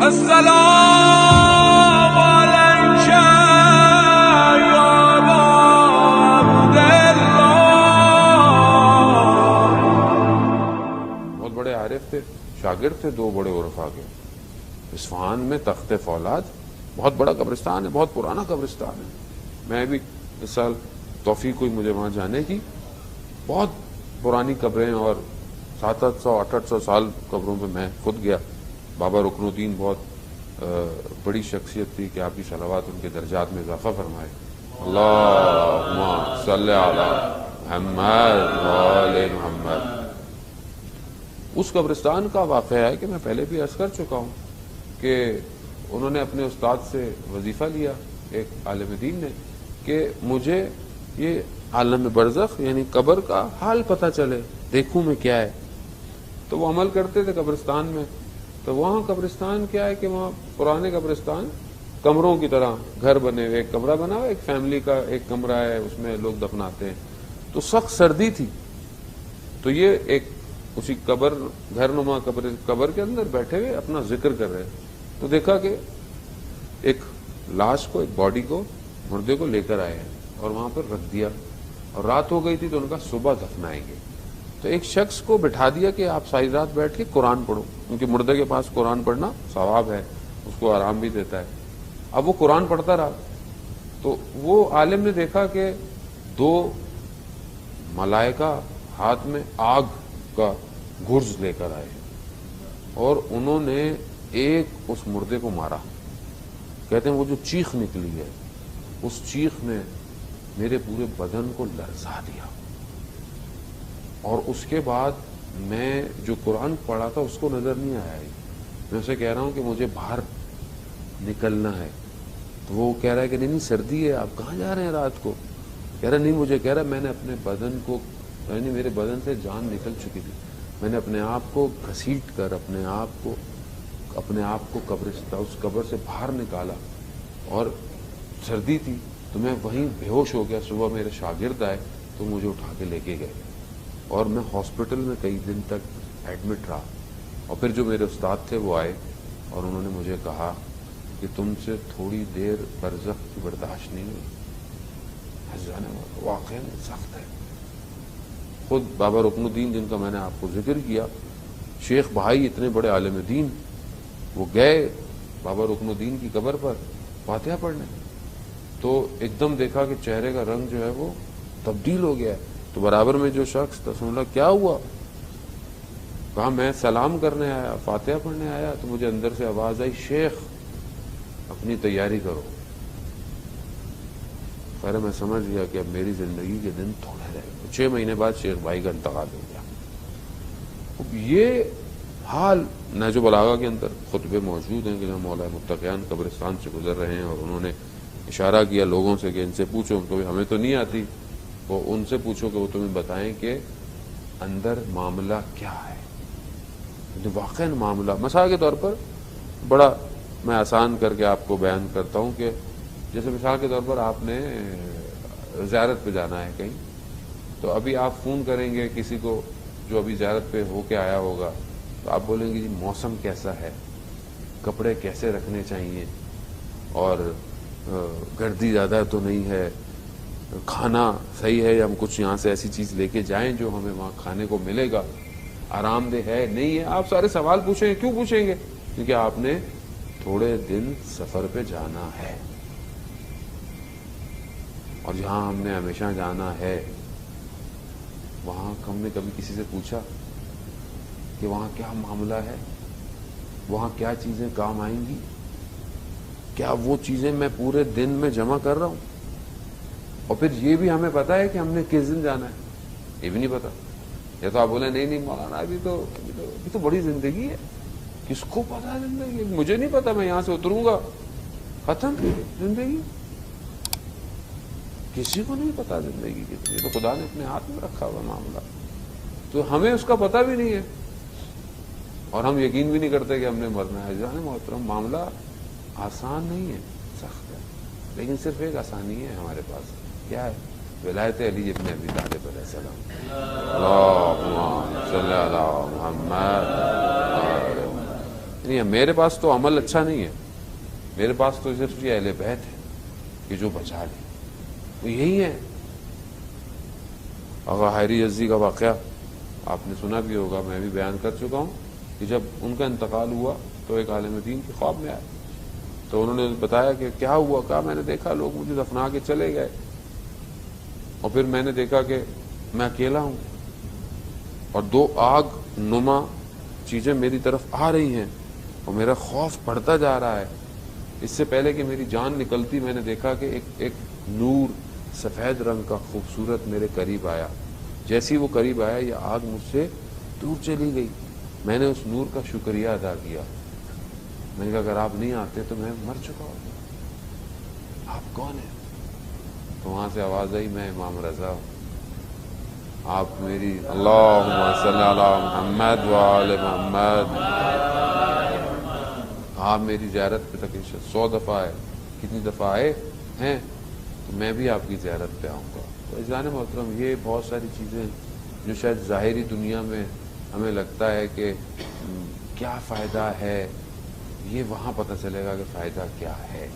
السلام علیک یا عبداللہ. بہت بڑے عارف تھے، شاگرد تھے دو بڑے عرفا کے. اصفہان میں تخت فولاد بہت بڑا قبرستان ہے، بہت پرانا قبرستان ہے. میں بھی اس سال توفیق ہوئی مجھے وہاں جانے کی. بہت پرانی قبریں اور 700-800 سال قبروں پہ میں خود گیا. بابا رکن الدین بہت بڑی شخصیت تھی کہ آپ کی صلوات ان کے درجات میں اضافہ فرمائے. اللہم صلی علی محمد وآل محمد. اس قبرستان کا واقعہ ہے کہ میں پہلے بھی عرض کر چکا ہوں کہ انہوں نے اپنے استاد سے وظیفہ لیا ایک عالم دین نے کہ مجھے یہ عالم برزخ یعنی قبر کا حال پتہ چلے، دیکھوں میں کیا ہے. تو وہ عمل کرتے تھے قبرستان میں. تو وہاں قبرستان کیا ہے کہ وہاں پرانے قبرستان کمروں کی طرح گھر بنے ہوئے، ایک کمرہ بنا ہوا، ایک فیملی کا ایک کمرہ ہے، اس میں لوگ دفناتے ہیں. تو سخت سردی تھی تو یہ ایک اسی قبر گھر نما قبر کے اندر بیٹھے ہوئے اپنا ذکر کر رہے. تو دیکھا کہ ایک لاش کو، ایک باڈی کو، مردے کو لے کر آئے ہیں اور وہاں پر رکھ دیا. اور رات ہو گئی تھی تو ان کا صبح دفنائیں گے. تو ایک شخص کو بٹھا دیا کہ آپ ساری رات بیٹھ کے قرآن پڑھو، کیونکہ مردے کے پاس قرآن پڑھنا ثواب ہے، اس کو آرام بھی دیتا ہے. اب وہ قرآن پڑھتا رہا تو وہ عالم نے دیکھا کہ دو ملائکہ ہاتھ میں آگ کا گرز لے کر آئے اور انہوں نے ایک اس مردے کو مارا. کہتے ہیں وہ جو چیخ نکلی ہے اس چیخ نے میرے پورے بدن کو لرزا دیا. اور اس کے بعد میں جو قرآن پڑھا تھا اس کو نظر نہیں آیا. میں اسے کہہ رہا ہوں کہ مجھے باہر نکلنا ہے. تو وہ کہہ رہا ہے کہ نہیں سردی ہے، آپ کہاں جا رہے ہیں رات کو؟ کہہ رہا نہیں مجھے، کہہ رہا میں نے اپنے بدن کو، یعنی میرے بدن سے جان نکل چکی تھی، میں نے اپنے آپ کو گھسیٹ کر اپنے آپ کو اس قبر سے باہر نکالا اور سردی تھی تو میں وہیں بے ہوش ہو گیا. صبح میرے شاگرد آئے تو مجھے اٹھا کے لے کے گئے اور میں ہاسپٹل میں کئی دن تک ایڈمٹ رہا. اور پھر جو میرے استاد تھے وہ آئے اور انہوں نے مجھے کہا کہ تم سے تھوڑی دیر برزخ کی برداشت نہیں ہوئی. واقعی سخت ہے. خود بابا رکن الدین جن کا میں نے آپ کو ذکر کیا، شیخ بھائی اتنے بڑے عالم دین، وہ گئے بابا رکن الدین کی قبر پر فاتحہ پڑھنے تو ایک دم دیکھا کہ چہرے کا رنگ جو ہے وہ تبدیل ہو گیا ہے. تو برابر میں جو شخص تھا سن لگا کیا ہوا؟ کہا میں سلام کرنے آیا، فاتحہ پڑھنے آیا. تو مجھے اندر سے آواز آئی شیخ اپنی تیاری کرو. خیر میں سمجھ گیا کہ اب میری زندگی کے دن تھوڑے رہے. 6 مہینے بعد شیخ بھائی کا انتقال ہو گیا. یہ حال نہج البلاغہ کے اندر خطبے موجود ہیں کہ جہاں مولا متقیان قبرستان سے گزر رہے ہیں اور انہوں نے اشارہ کیا لوگوں سے کہ ان سے پوچھو، ان کو ہمیں تو نہیں آتی، وہ ان سے پوچھو کہ وہ تمہیں بتائیں کہ اندر معاملہ کیا ہے. واقعی معاملہ مثال کے طور پر بڑا میں آسان کر کے آپ کو بیان کرتا ہوں کہ جیسے مثال کے طور پر آپ نے زیارت پہ جانا ہے کہیں، تو ابھی آپ فون کریں گے کسی کو جو ابھی زیارت پہ ہو کے آیا ہوگا تو آپ بولیں گے جی موسم کیسا ہے، کپڑے کیسے رکھنے چاہیے، اور گردی زیادہ تو نہیں ہے، کھانا صحیح ہے، ہم کچھ یہاں سے ایسی چیز لے کے جائیں جو ہمیں وہاں کھانے کو ملے گا، آرام دہ ہے نہیں ہے. آپ سارے سوال پوچھیں گے. کیوں پوچھیں گے؟ کیونکہ آپ نے تھوڑے دن سفر پہ جانا ہے اور جہاں ہم نے ہمیشہ جانا ہے وہاں ہم نے کبھی کسی سے پوچھا کہ وہاں کیا معاملہ ہے، وہاں کیا چیزیں کام آئیں گی، کیا وہ چیزیں میں پورے دن میں جمع کر رہا ہوں؟ اور پھر یہ بھی ہمیں پتا ہے کہ ہم نے کس دن جانا ہے، یہ بھی نہیں پتا. یا تو آپ بولیں نہیں مولانا ابھی تو بڑی زندگی ہے، کس کو پتا ہے زندگی؟ مجھے نہیں پتا، میں یہاں سے اتروں گا ختم زندگی، کسی کو نہیں پتا زندگی کتنی. تو خدا نے اپنے ہاتھ میں رکھا ہوا معاملہ، تو ہمیں اس کا پتہ بھی نہیں ہے اور ہم یقین بھی نہیں کرتے کہ ہم نے مرنا ہے. جانے محترم معاملہ آسان نہیں ہے، سخت ہے، لیکن صرف ایک آسانی ہے ہمارے پاس. کیا ہے؟ ولایت علی ابن ابی طالب علیہ السلام. اللہم صلی علی محمد. نہیں میرے پاس تو عمل اچھا نہیں ہے، میرے پاس تو صرف یہ اہل بیت ہے کہ جو بچا لے، وہ یہی ہے۔ آغا حیری یزدی کا واقعہ آپ نے سنا بھی ہوگا، میں بھی بیان کر چکا ہوں کہ جب ان کا انتقال ہوا تو ایک عالم دین کے خواب میں آئے، تو انہوں نے بتایا کہ کیا ہوا، کہا میں نے دیکھا لوگ مجھے دفنا کے چلے گئے، اور پھر میں نے دیکھا کہ میں اکیلا ہوں اور دو آگ نما چیزیں میری طرف آ رہی ہیں اور میرا خوف بڑھتا جا رہا ہے۔ اس سے پہلے کہ میری جان نکلتی میں نے دیکھا کہ ایک نور سفید رنگ کا خوبصورت میرے قریب آیا، جیسی وہ قریب آیا یہ آگ مجھ سے دور چلی گئی۔ میں نے اس نور کا شکریہ ادا کیا، میں نے کہا اگر آپ نہیں آتے تو میں مر چکا ہوتا، آپ کون ہیں؟ تو وہاں سے آواز آئی میں امام رضا ہوں، آپ میری اللہم صلی علی محمد وآل محمد، آپ میری زیارت پہ تقریباً 100 دفعہ آئے، کتنی دفعہ آئے ہیں تو میں بھی آپ کی زیارت پہ آؤں گا۔ تو عزیزان محترم یہ بہت ساری چیزیں جو شاید ظاہری دنیا میں ہمیں لگتا ہے کہ کیا فائدہ ہے، یہ وہاں پتہ چلے گا کہ فائدہ کیا ہے۔